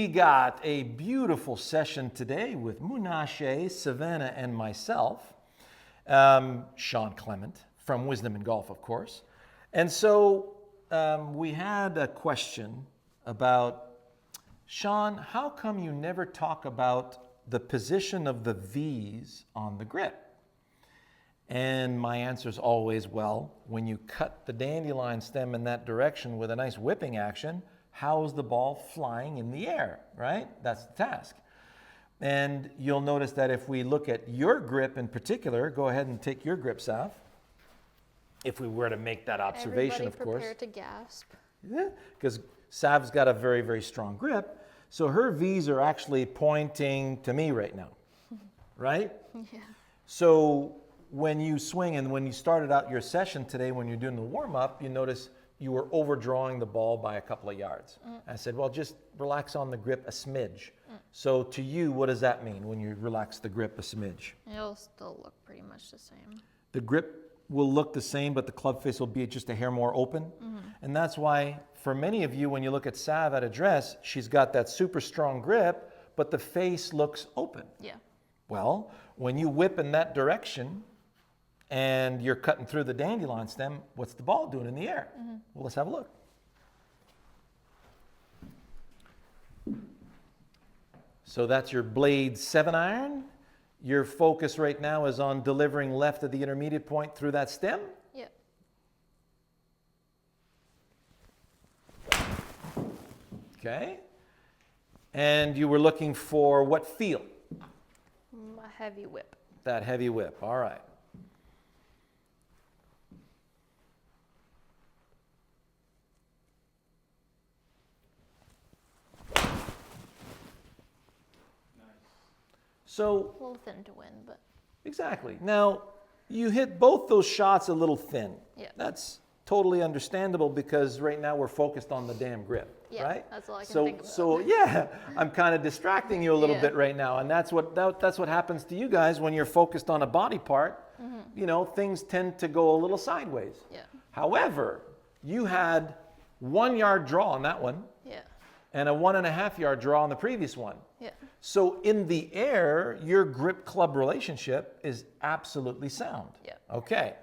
We got a beautiful session today with Menashe, Savannah, and myself. Shawn Clement from Wisdom in Golf, of course. And so we had a question about, Shawn, how come you never talk about the position of the V's on the grip? And my answer is always, well, when you cut the dandelion stem in that direction with a nice whipping action, how's the ball flying in the air, right? That's the task. And you'll notice that if we look at your grip in particular, go ahead and take your grip, Sav. If we were to make that observation, of course. Everybody prepare to gasp. Yeah, because Sav's got a very, very strong grip. So her V's are actually pointing to me right now, right? Yeah. So when you swing and when you started out your session today, when you're doing the warm-up, you notice you were overdrawing the ball by a couple of yards. I said, well, just relax on the grip a smidge. So to you, what does that mean when you relax the grip a smidge? It'll still look pretty much the same. The grip will look the same, but the club face will be just a hair more open. And that's why for many of you, when you look at Sav at address, she's got that super strong grip, but the face looks open. Yeah. Well, when you whip in that direction and you're cutting through the dandelion stem, what's the ball doing in the air? Well, let's have a look. So that's your blade 7-iron. Your focus right now is on delivering left of the intermediate point through that stem. Yeah. Okay. And you were looking for what feel? A heavy whip. That heavy whip. All right. So, A little thin to win, but. exactly. Now, you hit both those shots a little thin. Yeah. That's totally understandable because right now we're focused on the damn grip, Yeah, right? that's all I can so, think about. So, yeah, I'm kind of distracting you a little Yeah. bit right now. And that's what happens to you guys when you're focused on a body part. You know, things tend to go a little sideways. Yeah. However, you had 1 yard draw on that one Yeah. and a 1.5 yard draw on the previous one. Yeah. So in the air, your grip-club relationship is absolutely sound. Yeah. Okay.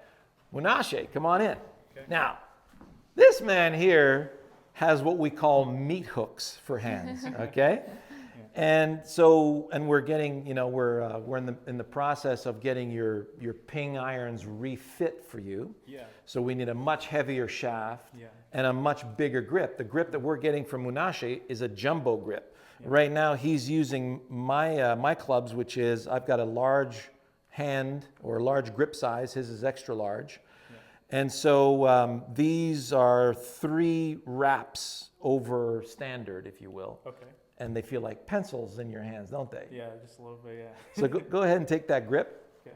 Menashe, come on in. Okay. Now, this man here has what we call meat hooks for hands, okay? And so, and we're getting, you know, we're in the process of getting your ping irons refit for you. Yeah. So we need a much heavier shaft Yeah. and a much bigger grip. The grip that we're getting from Menashe is a jumbo grip. Right now, he's using my clubs, which is I've got a large hand or a large grip size. His is extra large. Yeah. And so these are 3 wraps over standard, if you will. Okay. And they feel like pencils in your hands, don't they? Yeah, just a little bit, yeah. So go ahead and take that grip. Okay.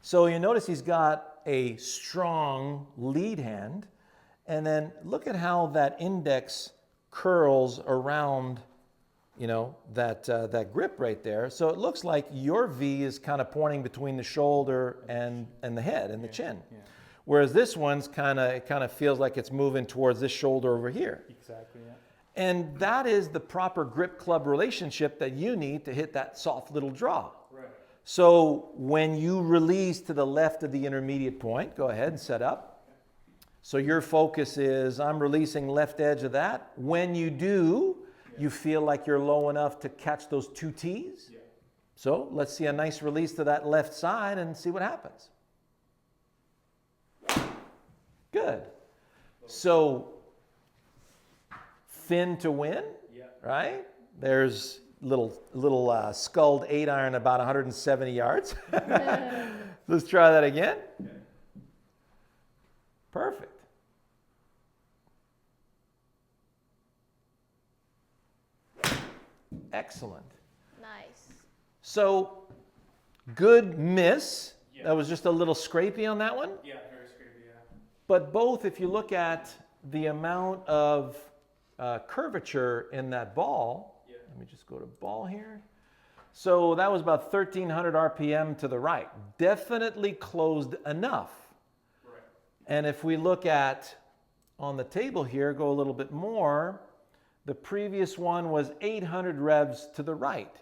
So you notice he's got a strong lead hand. And then look at how that index curls around, you know, that grip right there. So it looks like your V is kind of pointing between the shoulder and the head and the chin. Yeah. Whereas this one's kind of feels like it's moving towards this shoulder over here. Exactly, yeah. And that is the proper grip-club relationship that you need to hit that soft little draw. Right. So when you release to the left of the intermediate point, go ahead and set up. So your focus is, I'm releasing left edge of that. When you do, you feel like you're low enough to catch those 2 T's. Yeah. So let's see a nice release to that left side and see what happens. Good. So thin to win, Yeah. right? There's little sculled 8-iron about 170 yards. Let's try that again. Okay. Perfect. Excellent. Nice. So, good miss. Yeah. That was just a little scrapey on that one. Yeah, very scrapey, yeah. But both, if you look at the amount of curvature in that ball, Yeah. let me just go to ball here. So that was about 1,300 RPM to the right. Definitely closed enough. Right. And if we look at on the table here, go a little bit more, The previous one was 800 revs to the right.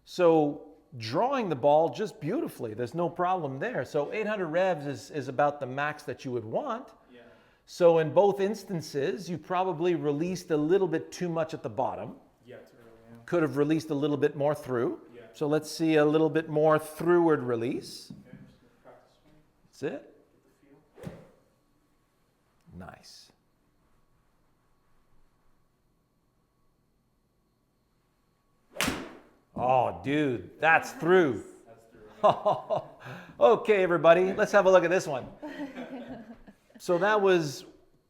So drawing the ball just beautifully. There's no problem there. So 800 revs is about the max that you would want. Yeah. So in both instances, you probably released a little bit too much at the bottom. Yeah, too early. Yeah. Could have released a little bit more through. Yeah. So let's see a little bit more throughward release. Okay, I'm just gonna practice swing. That's it. Get the feel. Nice. Oh, dude, that's through. That's through. Okay, everybody, let's have a look at this one. So that was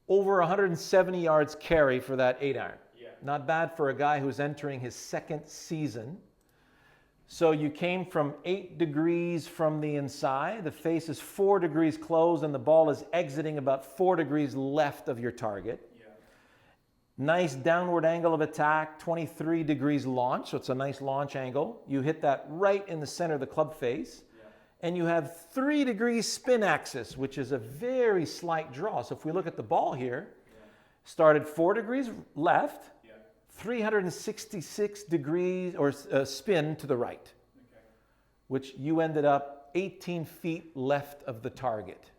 over 170 yards carry for that 8-iron. Yeah. Not bad for a guy who's entering his second season. So you came from 8 degrees from the inside. The face is 4 degrees closed, and the ball is exiting about 4 degrees left of your target. Yeah. Nice downward angle of attack, 23 degrees launch, so it's a nice launch angle. You hit that right in the center of the club face. Yeah. And you have 3 degrees spin axis, which is a very slight draw. So if we look at the ball here, Yeah. started 4 degrees left, Yeah. 366 degrees or spin to the right, Okay. which you ended up 18 feet left of the target.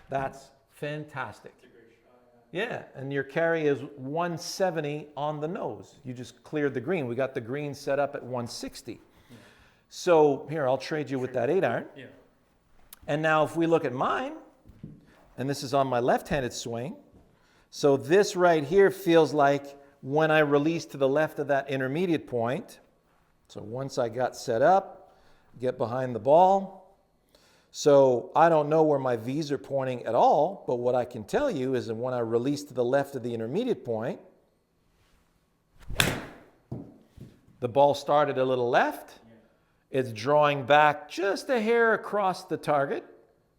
That's fantastic. It's a great shot. Yeah. Yeah, and your carry is 170 on the nose. You just cleared the green. We got the green set up at 160. So here, I'll trade you with that 8-iron. Yeah. And now if we look at mine, and this is on my left-handed swing, so this right here feels like when I release to the left of that intermediate point. So once I got set up, get behind the ball. So I don't know where my V's are pointing at all, but what I can tell you is that when I release to the left of the intermediate point, the ball started a little left. It's drawing back just a hair across the target.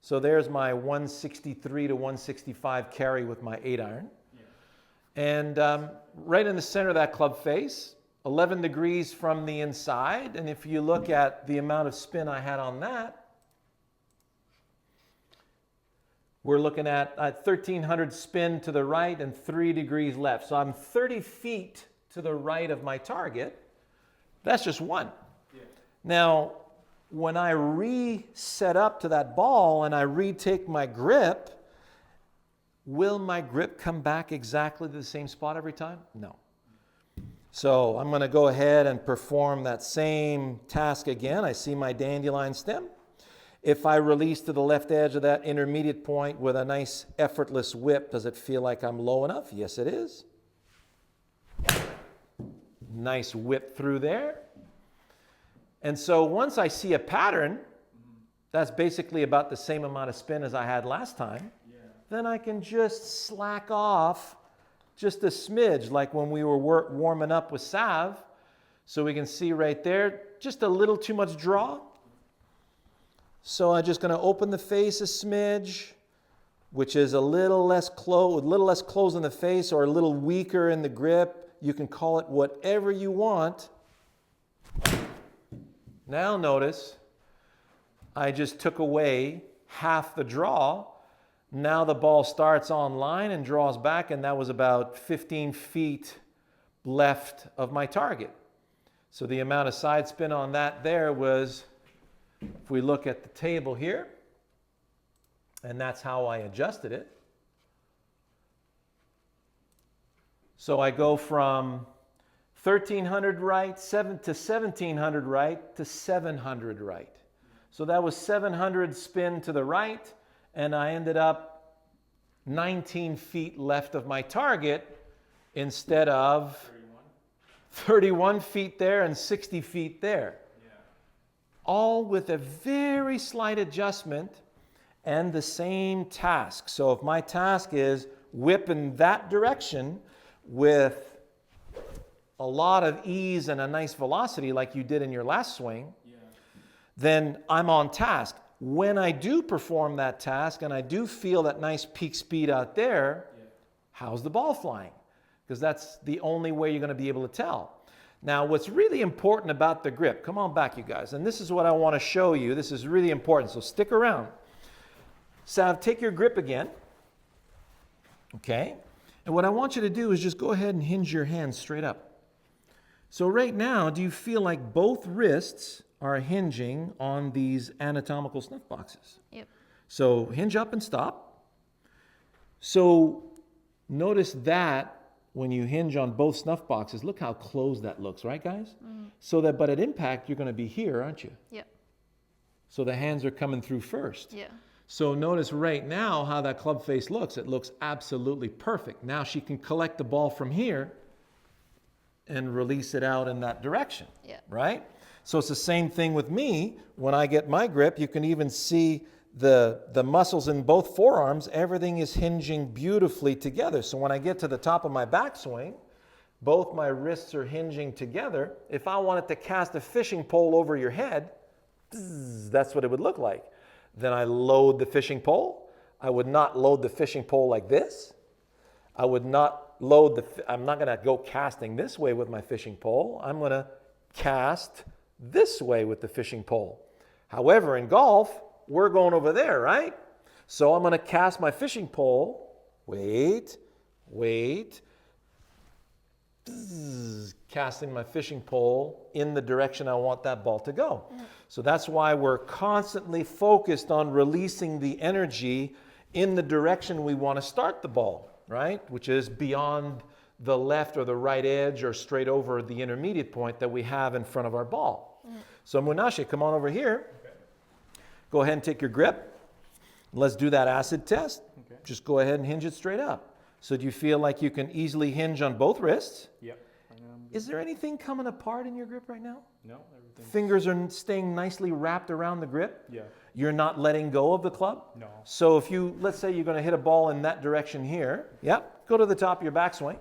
So there's my 163 to 165 carry with my 8-iron. Yeah. And right in the center of that club face, 11 degrees from the inside. And if you look at the amount of spin I had on that, we're looking at 1,300 spin to the right and 3 degrees left. So I'm 30 feet to the right of my target. That's just one. Yeah. Now, when I reset up to that ball and I retake my grip, will my grip come back exactly to the same spot every time? No. So I'm going to go ahead and perform that same task again. I see my dandelion stem. If I release to the left edge of that intermediate point with a nice effortless whip, does it feel like I'm low enough? Yes, it is. Nice whip through there. And so once I see a pattern, that's basically about the same amount of spin as I had last time, Yeah. then I can just slack off just a smidge, like when we were warming up with salve. So we can see right there, just a little too much draw. So I'm just going to open the face a smidge, which is a little less close in the face or a little weaker in the grip. You can call it whatever you want. Now notice, I just took away half the draw. Now the ball starts on line and draws back, and that was about 15 feet left of my target. So the amount of side spin on that there was, if we look at the table here, and that's how I adjusted it. So I go from 1,300 right, to 1,700 right to 700 right. So that was 700 spin to the right, and I ended up 19 feet left of my target instead of 31 feet there and 60 feet there. Yeah. All with a very slight adjustment and the same task. So if my task is whip in that direction with a lot of ease and a nice velocity like you did in your last swing, Yeah. then I'm on task. When I do perform that task and I do feel that nice peak speed out there, Yeah. how's the ball flying? Because that's the only way you're going to be able to tell. Now, what's really important about the grip, come on back, you guys, and this is what I want to show you. This is really important, so stick around. Sav, take your grip again. Okay. And what I want you to do is just go ahead and hinge your hands straight up. So right now, do you feel like both wrists are hinging on these anatomical snuff boxes? Yep. So hinge up and stop. So notice that when you hinge on both snuff boxes, look how close that looks, right, guys? So that, but at impact, you're going to be here, aren't you? Yep. So the hands are coming through first. Yeah. So notice right now how that club face looks. It looks absolutely perfect. Now she can collect the ball from here and release it out in that direction, Yeah. right? So it's the same thing with me. When I get my grip, you can even see the muscles in both forearms. Everything is hinging beautifully together. So when I get to the top of my backswing, both my wrists are hinging together. If I wanted to cast a fishing pole over your head, that's what it would look like. Then I load the fishing pole. I would not load the fishing pole like this. I would not load I'm not going to go casting this way with my fishing pole. I'm going to cast this way with the fishing pole. However, in golf, we're going over there, right? So I'm going to cast my fishing pole. Wait. Casting my fishing pole in the direction I want that ball to go. So that's why we're constantly focused on releasing the energy in the direction we want to start the ball, right? Which is beyond the left or the right edge or straight over the intermediate point that we have in front of our ball. So Munashe, come on over here. Okay. Go ahead and take your grip. Let's do that acid test. Okay. Just go ahead and hinge it straight up. So do you feel like you can easily hinge on both wrists? Yep. Is there anything coming apart in your grip right now? No, everything. Fingers are staying nicely wrapped around the grip? Yeah. You're not letting go of the club? No. So if you, let's say you're going to hit a ball in that direction here. Yep. Go to the top of your backswing.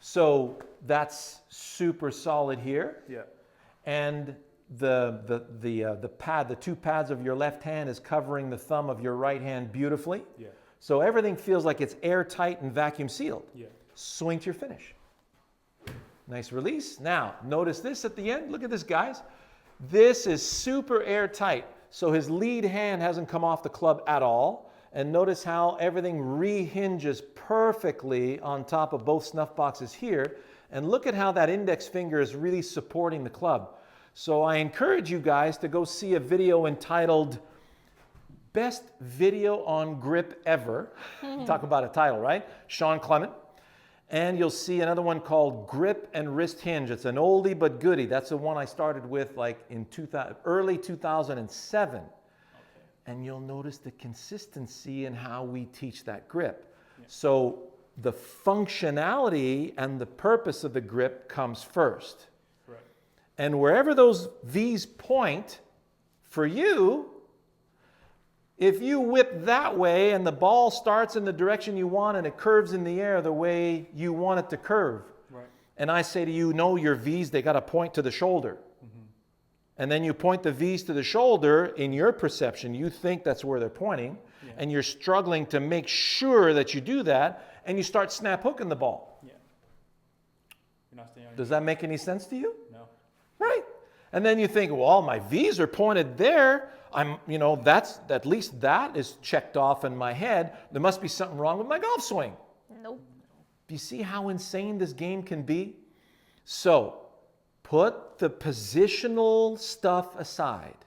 So that's super solid here. Yeah. And the pad, the two pads of your left hand is covering the thumb of your right hand beautifully. Yeah. So everything feels like it's airtight and vacuum sealed. Yeah. Swing to your finish. Nice release. Now, notice this at the end. Look at this, guys. This is super airtight. So his lead hand hasn't come off the club at all. And notice how everything rehinges perfectly on top of both snuff boxes here. And look at how that index finger is really supporting the club. So I encourage you guys to go see a video entitled Best Video on Grip Ever. Talk about a title, right? Shawn Clement. And you'll see another one called Grip and Wrist Hinge. It's an oldie but goodie. That's the one I started with like in early 2007. Okay. And you'll notice the consistency in how we teach that grip. Yeah. So the functionality and the purpose of the grip comes first. Right. And wherever those V's point for you, if you whip that way and the ball starts in the direction you want and it curves in the air the way you want it to curve, right. And I say to you, no, your V's, they got to point to the shoulder. Mm-hmm. And then you point the V's to the shoulder, in your perception, you think that's where they're pointing, yeah. And you're struggling to make sure that you do that, and you start snap hooking the ball. Yeah. You're not staying on Does that make any sense to you? No. Right. And then you think, well, my V's are pointed there. That's at least that is checked off in my head. There must be something wrong with my golf swing. Nope. Do you see how insane this game can be? So, put the positional stuff aside.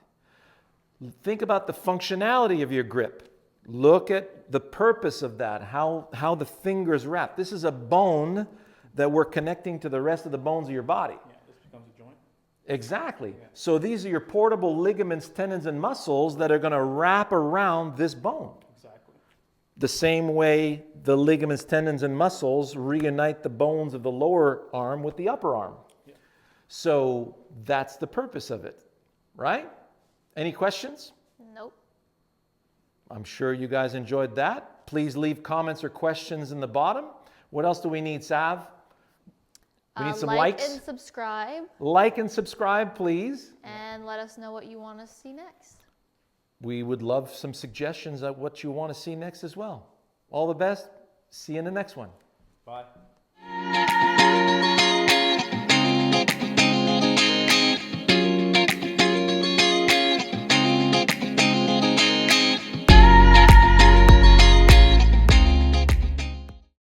Think about the functionality of your grip. Look at the purpose of that, how the fingers wrap. This is a bone that we're connecting to the rest of the bones of your body. Yeah, this becomes a joint. Exactly. Yeah. So these are your portable ligaments, tendons, and muscles that are going to wrap around this bone. Exactly. The same way the ligaments, tendons, and muscles reunite the bones of the lower arm with the upper arm. Yeah. So that's the purpose of it, right? Any questions? Nope. I'm sure you guys enjoyed that. Please leave comments or questions in the bottom. What else do we need, Sav? We need some like likes. and subscribe. Like and subscribe, please. And let us know what you want to see next. We would love some suggestions of what you want to see next as well. All the best. See you in the next one. Bye.